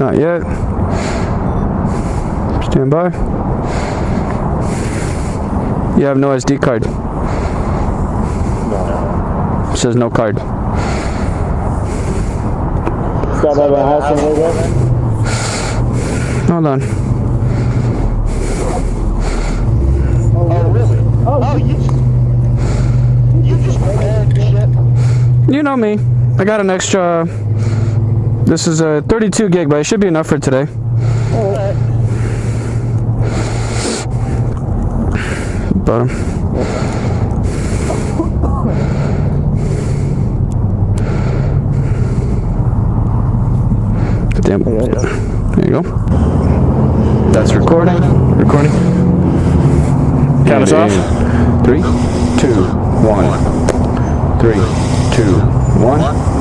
Not yet. Stand by. You have no SD card. No. It says no card. Stop by the house and we'll go. Hold on. Oh, really? Oh, you just prepared shit? You know me. I got an extra. This is a 32 gig, but it should be enough for today. Alright. But damn. There you go. That's recording. Recording. Count us off. 3, 2, 1. 3, 2, 1.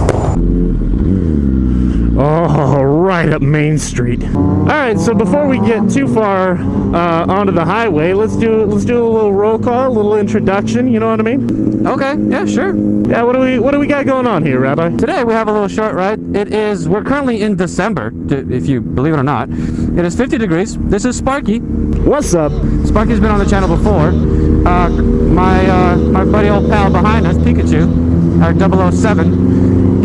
Oh, right up Main Street. All right, so before we get too far onto the highway, let's do a little roll call, a little introduction. You know what I mean? Okay. Yeah. Sure. Yeah. What do we got going on here, Rabbi? Today we have a little short ride. We're currently in December, if you believe it or not. It is 50 degrees. This is Sparky. What's up? Sparky's been on the channel before. My buddy old pal behind us, Pikachu, our 007.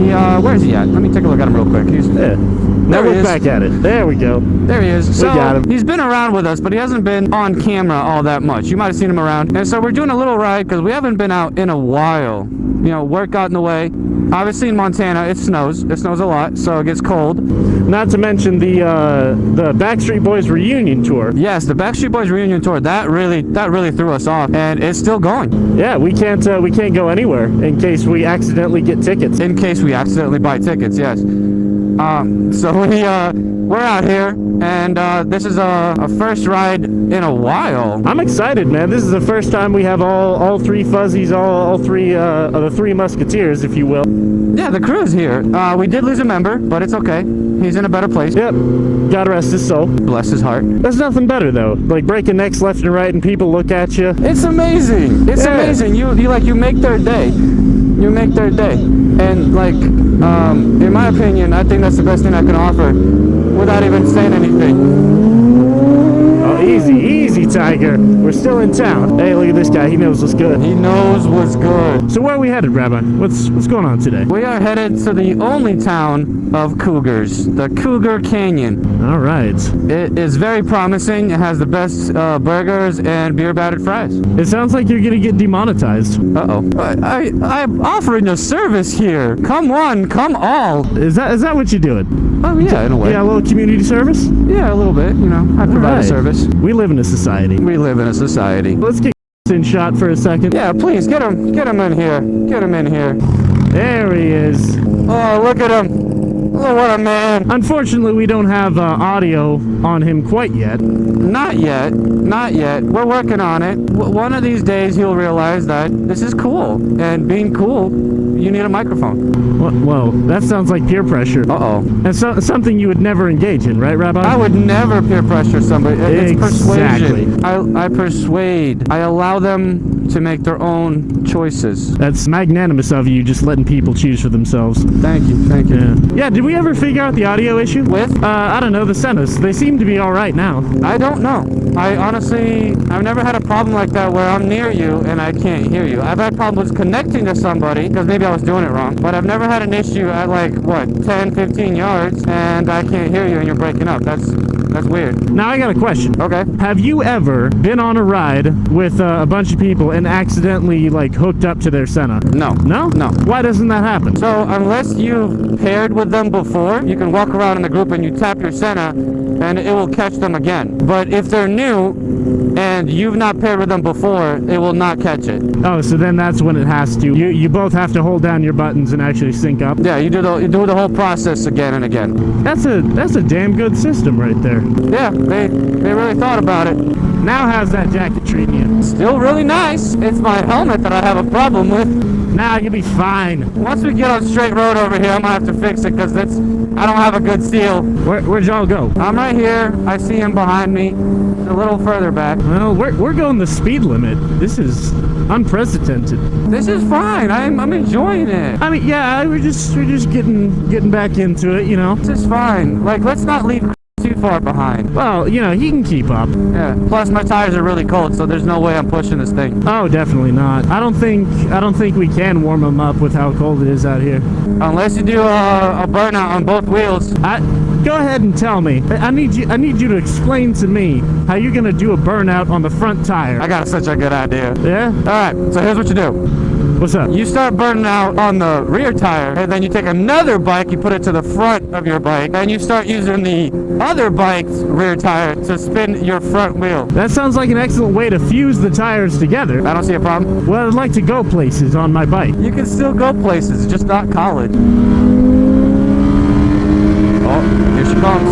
Where is he at? Let me take a look at him real quick. Now look back at it. There we go. There he is. So, got him. He's been around with us, but he hasn't been on camera all that much. You might have seen him around. And so we're doing a little ride because we haven't been out in a while. You know, work got in the way. Obviously in Montana, it snows. It snows a lot, so it gets cold. Not to mention the Backstreet Boys reunion tour. Yes, the Backstreet Boys reunion tour. That really threw us off, and it's still going. Yeah, we can't go anywhere in case we accidentally get tickets. In case we accidentally buy tickets, yes. So we're out here, and this is a first ride in a while. I'm excited, man. This is the first time we have all three fuzzies, all three of the Three Musketeers, if you will. Yeah, the crew's here. We did lose a member, but it's okay. He's in a better place. Yep. God rest his soul. Bless his heart. There's nothing better though. Like breaking necks left and right, and people look at you. It's amazing. It's amazing. You make their day. You make their day. And like, in my opinion, I think that's the best thing I can offer without even saying anything. Oh, easy, Tiger. We're still in town. Hey, look at this guy. He knows what's good. He knows what's good. So where are we headed, Rabbi? What's going on today? We are headed to the only town of cougars, the Cougar Canyon. All right. It is very promising. It has the best burgers and beer battered fries. It sounds like you're gonna get demonetized. Uh-oh. I'm offering a service here. Come one, come all. Is that what you're doing? Oh yeah, in a way. Yeah, a little community service? Yeah, a little bit. You know, I provide a service. We live in a society. We live in a society. Let's get in shot for a second. Yeah, please get him in here. Get him in here. There he is. Oh, look at him. Oh, what a man. Unfortunately, we don't have audio on him quite yet. Not yet. Not yet. We're working on it. One of these days, he'll realize that this is cool. And being cool, you need a microphone. Whoa, that sounds like peer pressure. Uh-oh. And something you would never engage in, right, Rabbi? I would never peer pressure somebody. It's Exactly. persuasion. I persuade. I allow them to make their own choices. That's magnanimous of you, just letting people choose for themselves. Thank you. Thank you. Yeah, did we ever figure out the audio issue? With? I don't know, the Sennas. They seem to be all right now. I don't know. I've never had a problem like that where I'm near you and I can't hear you. I've had problems connecting to somebody because maybe I was doing it wrong, but I've never had an issue at like, 10, 15 yards and I can't hear you and you're breaking up. That's weird. Now I got a question. Okay. Have you ever been on a ride with a bunch of people and accidentally like hooked up to their Senna? No. No? No. Why doesn't that happen? So unless you've paired with them before, you can walk around in the group and you tap your Senna and it will catch them again. But if they're new and you've not paired with them before, it will not catch it. Oh, so then that's when it has to. You both have to hold down your buttons and actually sync up. Yeah, you do the whole process again and again. That's a damn good system right there. Yeah, they really thought about it. Now how's that jacket treating you? Still really nice. It's my helmet that I have a problem with. Nah, you'll be fine. Once we get on straight road over here, I'm gonna have to fix it because I don't have a good seal. Where'd y'all go? I'm right here. I see him behind me. A little further back. Well, we're going the speed limit. This is unprecedented. This is fine. I'm enjoying it. I mean, yeah, we're just getting back into it, you know. This is fine. Like, let's not leave too far behind. Well, you know, he can keep up. Yeah. Plus, my tires are really cold, so there's no way I'm pushing this thing. Oh, definitely not. I don't think we can warm them up with how cold it is out here. Unless you do a burnout on both wheels. Go ahead and tell me. I need you to explain to me how you're gonna do a burnout on the front tire. I got such a good idea. Yeah? All right. So here's what you do. What's up? You start burning out on the rear tire, and then you take another bike, you put it to the front of your bike, and you start using the other bike's rear tire to spin your front wheel. That sounds like an excellent way to fuse the tires together. I don't see a problem. Well, I'd like to go places on my bike. You can still go places, just not college. Oh, here she comes.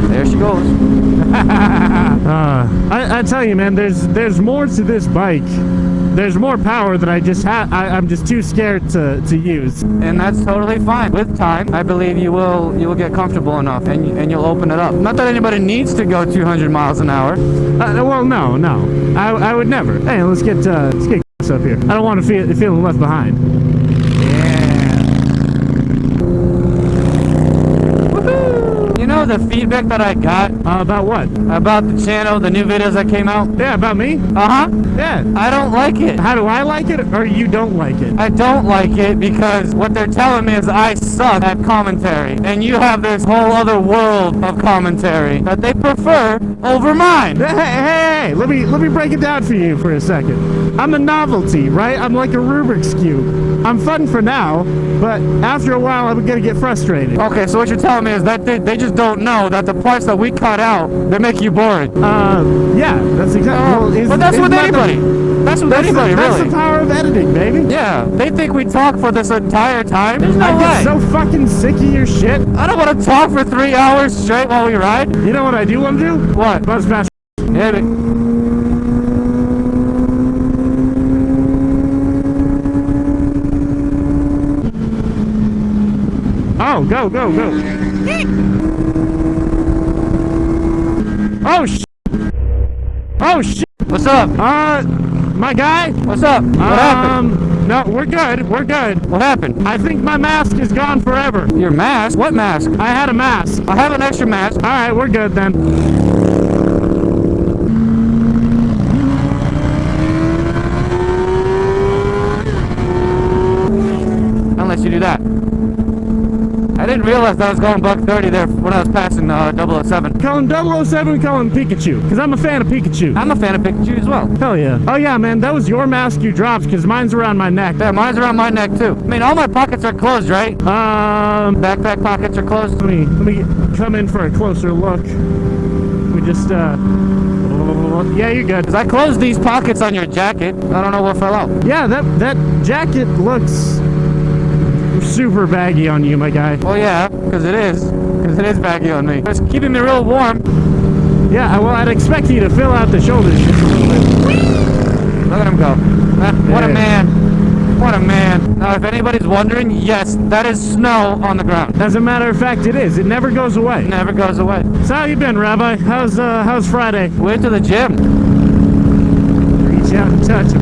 There she goes. I tell you, man, there's more to this bike. There's more power that I'm just too scared to use. And that's totally fine. With time, I believe you will get comfortable enough, and you'll open it up. Not that anybody needs to go 200 miles an hour. Well, no, I would never. Hey, let's get up here. I don't want to feeling left behind. You know the feedback that I got About what? about the channel, the new videos that came out? Yeah, about me? Uh-huh. Yeah. I don't like it. How do I like it, or you don't like it? I don't like it because what they're telling me is I suck at commentary, and you have this whole other world of commentary that they prefer over mine. Hey, let me break it down for you for a second. I'm a novelty, right? I'm like a Rubik's Cube. I'm fun for now, but after a while I'm gonna get frustrated. Okay, so what you're telling me is that they just don't know that the parts that we cut out, they make you boring. Yeah, that's exactly. But that's with anybody. That's with anybody, That's really. the power of editing, baby. Yeah, they think we talk for this entire time. There's no I way. get so fucking sick of your shit. I don't want to talk for 3 hours straight while we ride. You know what I do want to do? What? Buzz past. Hit it. Oh, go. Oh, shit. What's up? My guy? What's up? What happened? No, we're good. What happened? I think my mask is gone forever. Your mask? What mask? I had a mask. I have an extra mask. All right, we're good then. Unless you do that. I didn't realize that I was going buck 30 there when I was passing 007. Call him 007, call him Pikachu, because I'm a fan of Pikachu. I'm a fan of Pikachu as well. Hell yeah. Oh yeah, man, that was your mask you dropped, because mine's around my neck. Yeah, mine's around my neck too. I mean, all my pockets are closed, right? Backpack pockets are closed. Let me come in for a closer look. We just, yeah, you're good. 'Cause I closed these pockets on your jacket. I don't know what fell out. Yeah, that jacket looks super baggy on you, my guy. Well, yeah, because it is. Because it is baggy on me. It's keeping me real warm. Yeah, well, I'd expect you to fill out the shoulders just a little bit. Look at him go. What a Yeah. man. What a man. Now, if anybody's wondering, yes, that is snow on the ground. As a matter of fact, it is. It never goes away. It never goes away. So how you been, Rabbi? How's Friday? Went to the gym. Reach out and touch him.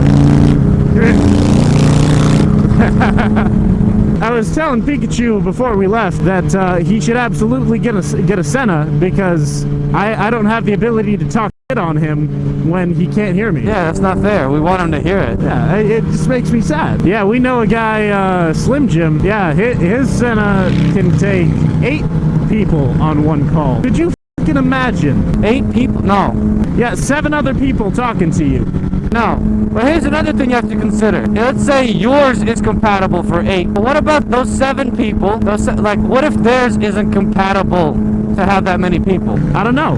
I was telling Pikachu before we left that he should absolutely get a Senna because I don't have the ability to talk shit on him when he can't hear me. Yeah, that's not fair. We want him to hear it. Yeah, it just makes me sad. Yeah, we know a guy, Slim Jim. Yeah, his Senna can take 8 people on one call. Could you fucking imagine? 8 people? No. Yeah, 7 other people talking to you. No. But here's another thing you have to consider. Let's say yours is compatible for 8. But what about those 7 people? What if theirs isn't compatible to have that many people? I don't know.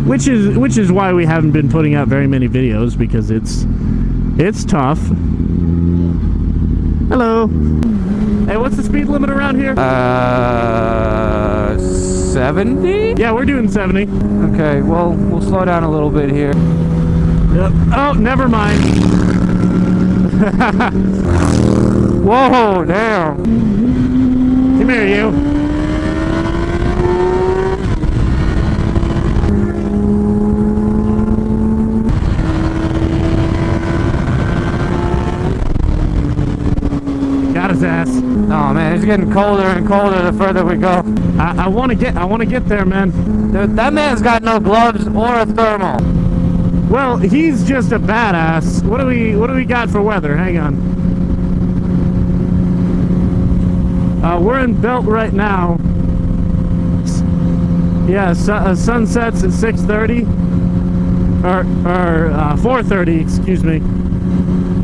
Which is why we haven't been putting out very many videos, because it's tough. Hello. Hey, what's the speed limit around here? 70? Yeah, we're doing 70. Okay, well, we'll slow down a little bit here. Yep. Oh, never mind. Whoa, damn. Come here, you. getting colder and colder the further we go. I want to get there, man. Dude, that man's got no gloves or a thermal. Well, he's just a badass. What do we got for weather? Hang on. We're in Belt right now. Yeah, sun sets at 6:30 or 4:30, excuse me.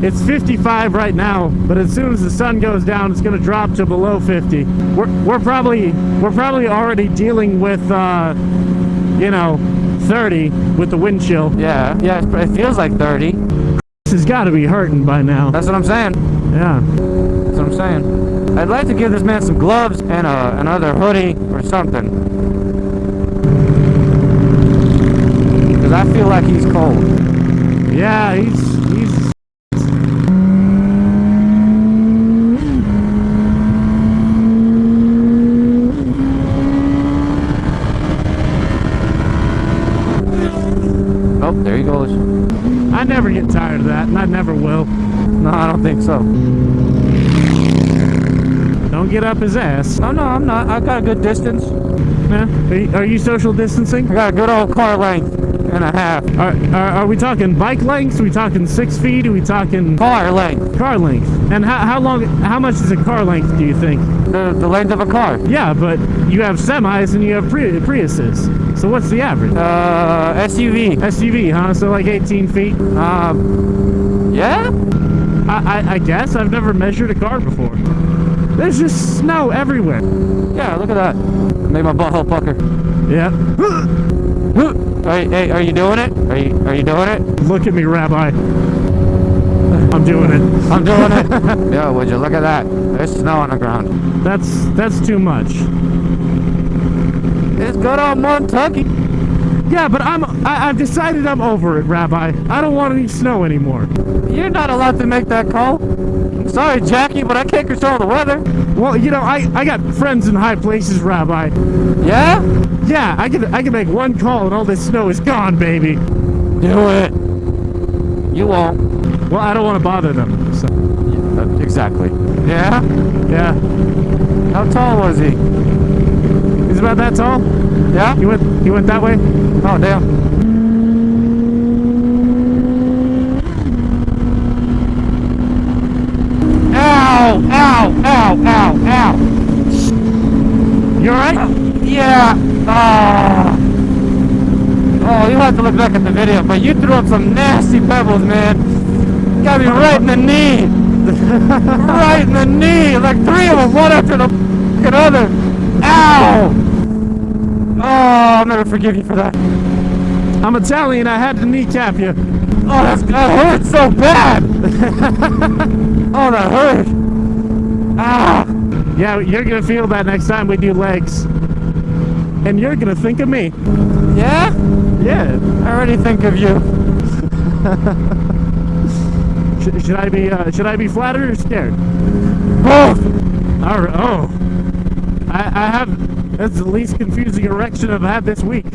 It's 55 right now, but as soon as the sun goes down, it's going to drop to below 50. We're probably already dealing with 30 with the wind chill. Yeah, it feels like 30. This has got to be hurting by now. That's what I'm saying. Yeah. That's what I'm saying. I'd like to give this man some gloves and another hoodie or something. Because I feel like he's cold. Yeah, he's. Oh, there he goes. I never get tired of that, and I never will. No, I don't think so. Don't get up his ass. Oh, no, I'm not. I got a good distance. Yeah. Are you social distancing? I got a good old car length and a half. Are we talking bike lengths? Are we talking 6 feet? Are we talking Car length. car length? And how much is a car length, do you think? The length of a car. Yeah, but you have semis and you have Priuses. So what's the average? SUV. SUV, huh? So like 18 feet? Yeah? I guess. I've never measured a car before. There's just snow everywhere. Yeah, look at that. Made my butthole pucker. Yeah. Hey, are you doing it? Are you doing it? Look at me, Rabbi. I'm doing it. I'm doing it. Yo, would you look at that? There's snow on the ground. That's too much. It's good old Montucky. Yeah, but I've decided I'm over it, Rabbi. I don't want any snow anymore. You're not allowed to make that call. I'm sorry, Jackie, but I can't control the weather. Well, I got friends in high places, Rabbi. Yeah? Yeah, I can make one call and all this snow is gone, baby. Do it. You won't. Well, I don't want to bother them. So. Exactly. Yeah? Yeah. How tall was he? He's about that tall? Yeah? He went that way? Oh, damn. Ow! Ow! Ow! Ow! Ow! You alright? Yeah. Oh, you have to look back at the video, but you threw up some nasty pebbles, man. Got me right in the knee. Right in the knee. Like 3 of them, one after the fucking other. Ow! Oh, I'll never forgive you for that. I'm Italian, I had to kneecap you. Oh, that hurt so bad. Oh, that hurt. Ah. Yeah, you're gonna feel that next time we do legs. And you're gonna think of me. Yeah? Yeah. I already think of you. Should I be flattered or scared? Both. All right. Oh, I have. That's the least confusing erection I've had this week.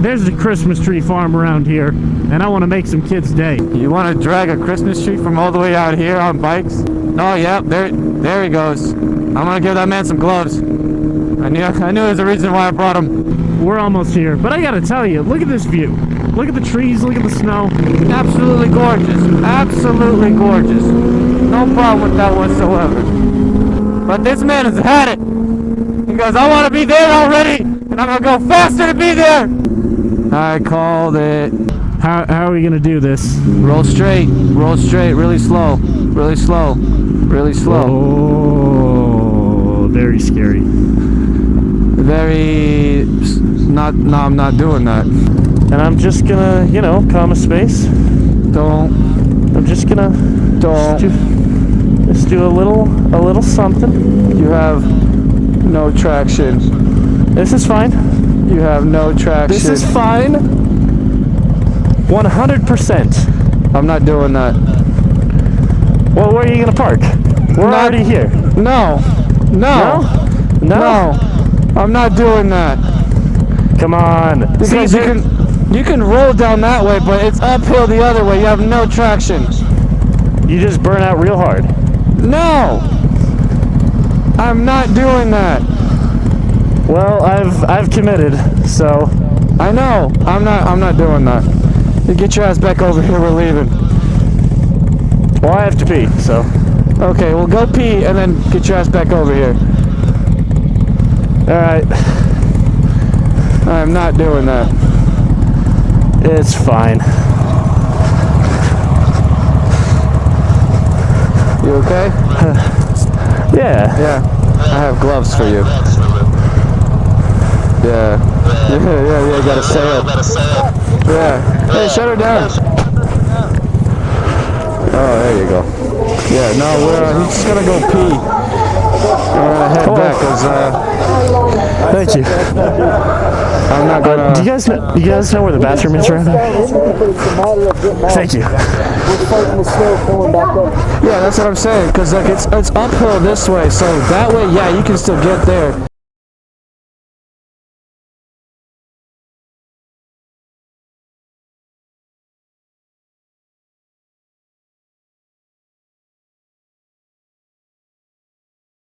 There's a Christmas tree farm around here, and I want to make some kids' day. You want to drag a Christmas tree from all the way out here on bikes? Oh, yeah, there he goes. I'm gonna give that man some gloves. I knew there's a reason why I brought him. We're almost here, but I gotta tell you, look at this view. Look at the trees, look at the snow. Absolutely gorgeous. Absolutely gorgeous. No problem with that whatsoever. But this man has had it. He goes, I want to be there already, and I'm gonna go faster to be there. I called it. How are we gonna do this? Roll straight, really slow, really slow, really slow. Oh, very scary. Very not. No, I'm not doing that. And I'm just gonna, calm a space. Don't. I'm just gonna just do a little something. You have no traction. This is fine. You have no traction. This is fine. 100%. I'm not doing that. Well, where are you gonna park? We're already here. No. No. I'm not doing that. Come on. Because you can roll down that way, but it's uphill the other way. You have no traction. You just burn out real hard. No! I'm not doing that. Well, I've committed, so I know. I'm not doing that. You get your ass back over here, we're leaving. well, I have to pee, so Okay, well go pee and then get your ass back over here. all right, I'm not doing that. it's fine. You okay? Yeah. Yeah. I have gloves for you. Yeah. Yeah, you gotta say it. Yeah. Hey, shut her down. Oh, there you go. Yeah, no, he's just gonna go pee. We're gonna head back, cause, Thank you. I'm not gonna... Do you guys know where the bathroom is around here? Thank you. Yeah, that's what I'm saying, cause like it's uphill this way, so that way, yeah, you can still get there.